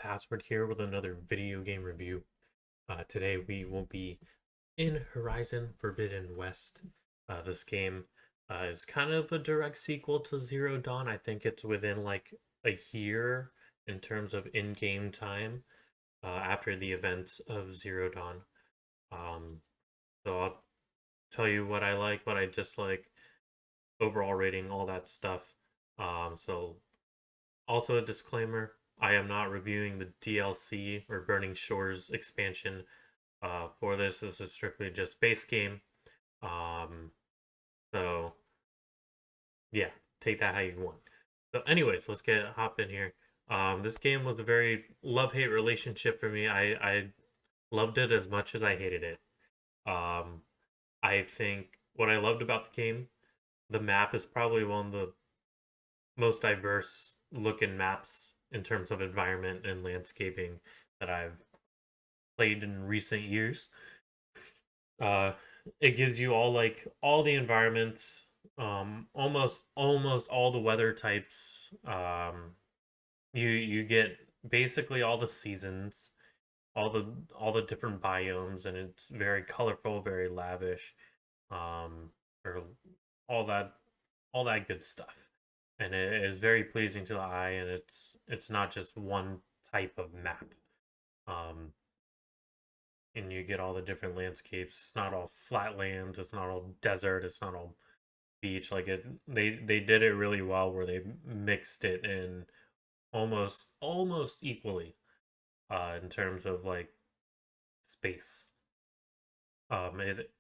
Password here with another video game review. Today we will be in Horizon Forbidden West. This game is kind of a direct sequel to Zero Dawn. I think it's within like a year in terms of in-game time after the events of Zero Dawn. Um, so I'll tell you what I like, what I dislike, overall rating, all that stuff. So also a disclaimer, I am not reviewing the DLC or Burning Shores expansion for this. This is strictly just base game. Um, so yeah, take that how you want. So anyways, let's get hop in here. This game was a very love-hate relationship for me. I loved it as much as I hated it. Um, I think what I loved about the game, the map is probably one of the most diverse looking maps in terms of environment and landscaping that I've played in recent years. Uh, it gives you all the environments, almost all the weather types. You get basically all the seasons, all the different biomes, and it's very colorful, very lavish. Or all that all that good stuff. And it is very pleasing to the eye, and it's not just one type of map. Um, and you get all the different landscapes. It's not all flatlands. It's not all desert. It's not all beach. Like it, they did it really well, where they mixed it in almost equally in terms of like space. Um, it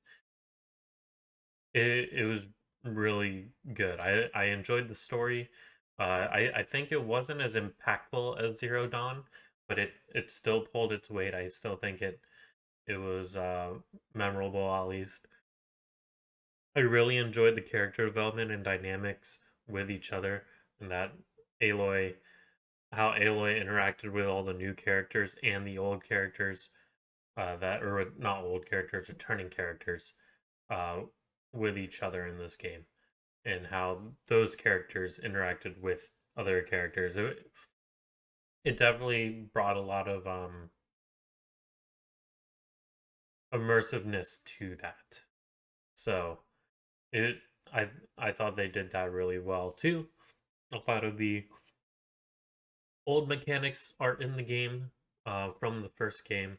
it was really good. I enjoyed the story. I think it wasn't as impactful as Zero Dawn, but it still pulled its weight. I still think it was memorable at least. I really enjoyed the character development and dynamics with each other, and that Aloy, how Aloy interacted with all the new characters and the old characters, that or not old characters, returning characters, uh, with each other in this game, and how those characters interacted with other characters. It definitely brought a lot of immersiveness to that. So it I I thought they did that really well too. A lot of the old mechanics are in the game from the first game,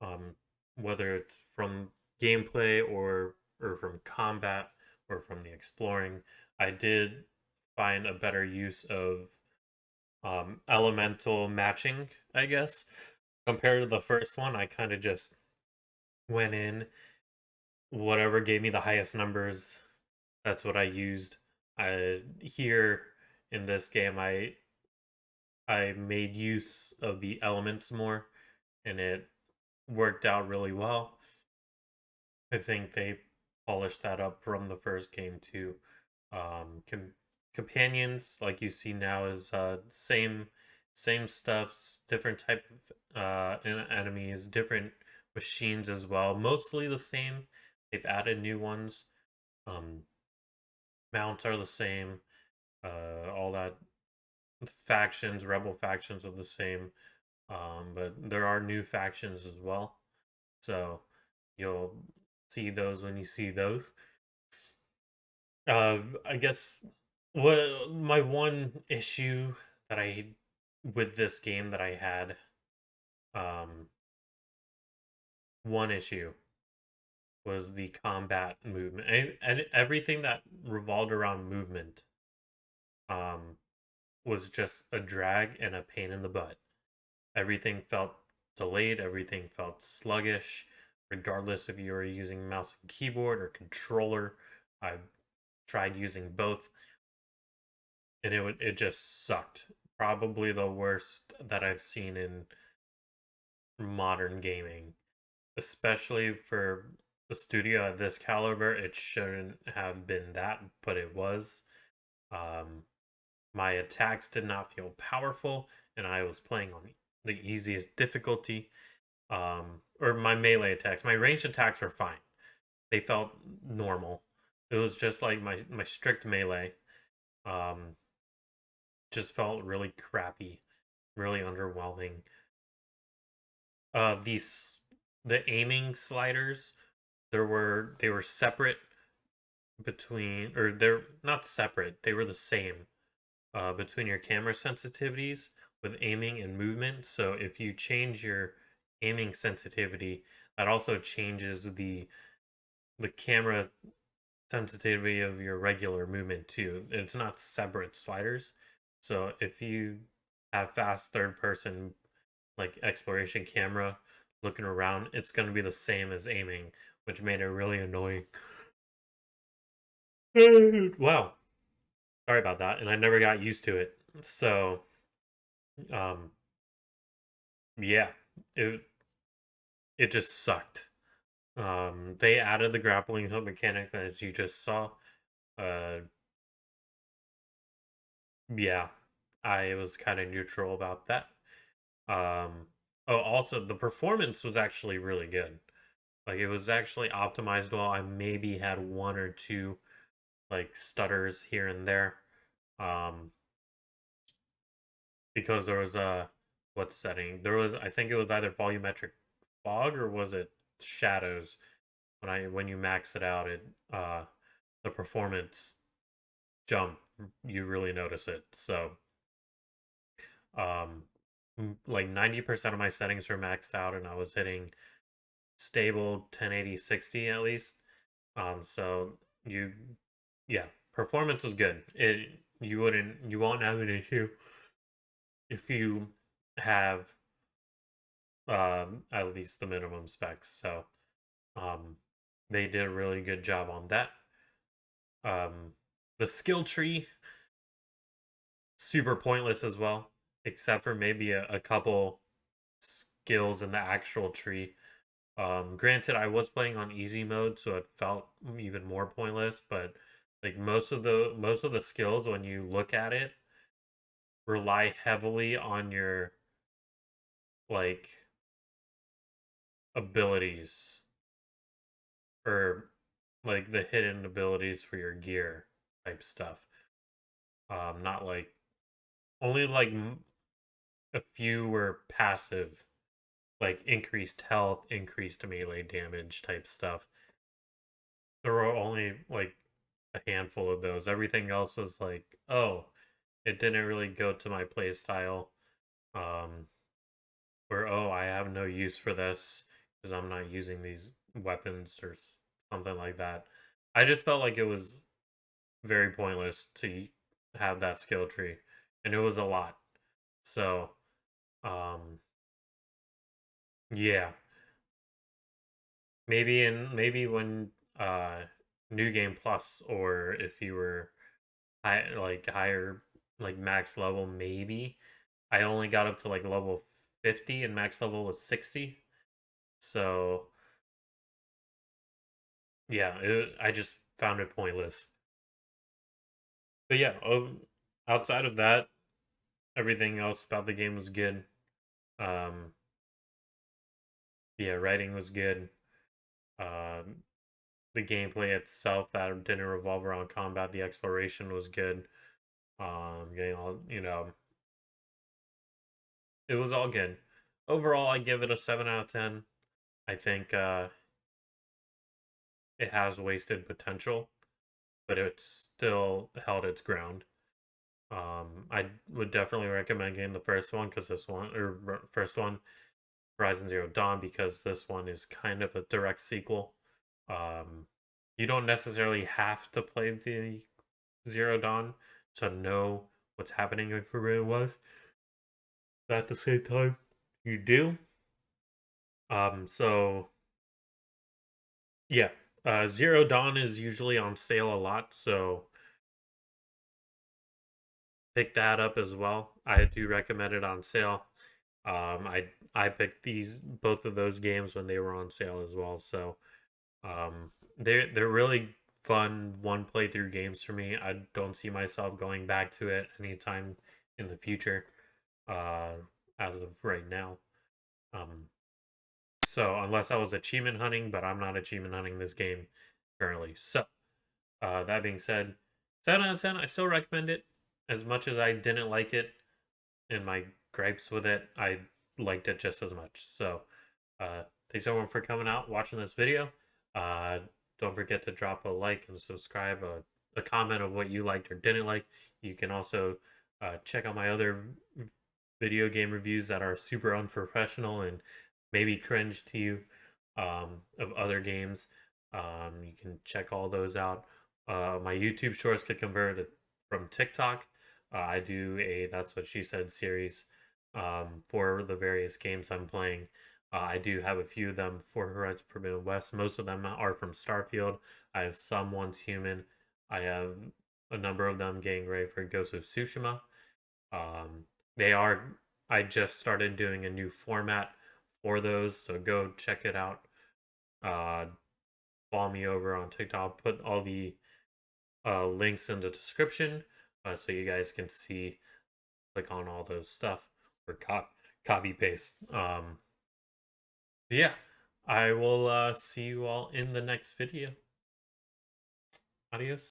um, whether it's from gameplay or from combat or from the exploring. I did find a better use of elemental matching, I guess, compared to the first one. I kind of just went in, whatever gave me the highest numbers, that's what I used. I here in this game, I made use of the elements more, and it worked out really well. I think they polished that up from the first game too. Companions, like you see now, is same stuffs, different type of enemies, different machines as well. Mostly the same. They've added new ones. Um, Mounts are the same. All that factions, rebel factions are the same. But there are new factions as well. So you'll see those when you see those. I guess what my one issue that I with this game that I had, um, one issue was the combat movement and everything that revolved around movement, um, was just a drag and a pain in the butt. Everything felt delayed. Everything felt sluggish, regardless if you were using mouse and keyboard or controller. I've tried using both, and it just sucked. Probably the worst that I've seen in modern gaming, especially for a studio at this caliber. It shouldn't have been that, but it was. Um, my attacks did not feel powerful, and I was playing on the easiest difficulty. Or my melee attacks, my ranged attacks were fine. They felt normal. It was just like my strict melee. Um, just felt really crappy, really underwhelming. These the aiming sliders, they were separate between, or they're not separate, they were the same between your camera sensitivities with aiming and movement. So if you change your aiming sensitivity, that also changes the camera sensitivity of your regular movement too. It's not separate sliders. So if you have fast third person like exploration camera looking around, it's going to be the same as aiming, which made it really annoying. Wow, sorry about that. And I never got used to it. So, um, yeah, it it just sucked. They added the grappling hook mechanic as you just saw. Uh, yeah, I was kind of neutral about that. Um, oh, also the performance was actually really good. Like it was actually optimized well. I maybe had one or two like stutters here and there. Um, because there was a what setting? There was, I think it was either volumetric fog or was it shadows. When you max it out, it the performance jump, you really notice it. So um like 90% of my settings were maxed out and I was hitting stable 1080 60 at least. So you yeah, performance was good. You won't have an issue if you have at least the minimum specs. So um they did a really good job on that. Um the skill tree, super pointless as well, except for maybe a couple skills in the actual tree. Granted, I was playing on easy mode, so it felt even more pointless. But like most of the skills, when you look at it, rely heavily on your like abilities or like the hidden abilities for your gear type stuff. Not like only like a few were passive, like increased health, increased melee damage type stuff. There were only like a handful of those. Everything else was like, oh, it didn't really go to my play style. Um, where oh, I have no use for this because I'm not using these weapons or something like that. I just felt like it was very pointless to have that skill tree, and it was a lot. So, um, yeah, maybe when New Game Plus, or if you were higher, like max level, maybe. I only got up to like level 50 and max level was 60. So yeah, I just found it pointless. But yeah, outside of that, everything else about the game was good. Um, yeah, writing was good. Um, the gameplay itself that didn't revolve around combat, the exploration was good. Getting all, it was all good. Overall, I give it a 7 out of 10. I think it has wasted potential, but it's still held its ground. I would definitely recommend getting the first one because this one, or first one, Horizon Zero Dawn, because this one is kind of a direct sequel. Um, you don't necessarily have to play the Zero Dawn to know what's happening in Forbidden West. But at the same time, you do. So yeah, Zero Dawn is usually on sale a lot, so pick that up as well. I do recommend it on sale. I picked both of those games when they were on sale as well. So they're really fun one playthrough games for me. I don't see myself going back to it anytime in the future, uh, as of right now. Um, so unless I was achievement hunting, but I'm not achievement hunting this game currently. So that being said, 7 out of 10. I still recommend it as much as I didn't like it in my gripes with it, I liked it just as much. So, thanks everyone for coming out, watching this video. Uh, don't forget to drop a like and subscribe, a comment of what you liked or didn't like. You can also check out my other video game reviews that are super unprofessional and maybe cringe to you, of other games. You can check all those out. My YouTube shorts get converted from TikTok. I do a That's What She Said series, for the various games I'm playing. I do have a few of them for Horizon Forbidden West. Most of them are from Starfield. I have some Once Human. I have a number of them getting ready for Ghost of Tsushima. They are. I just started doing a new format for those, so go check it out. Uh, Follow me over on TikTok. I'll put all the links in the description, so you guys can see, click on all those stuff or copy paste. Yeah, I will see you all in the next video. Adios.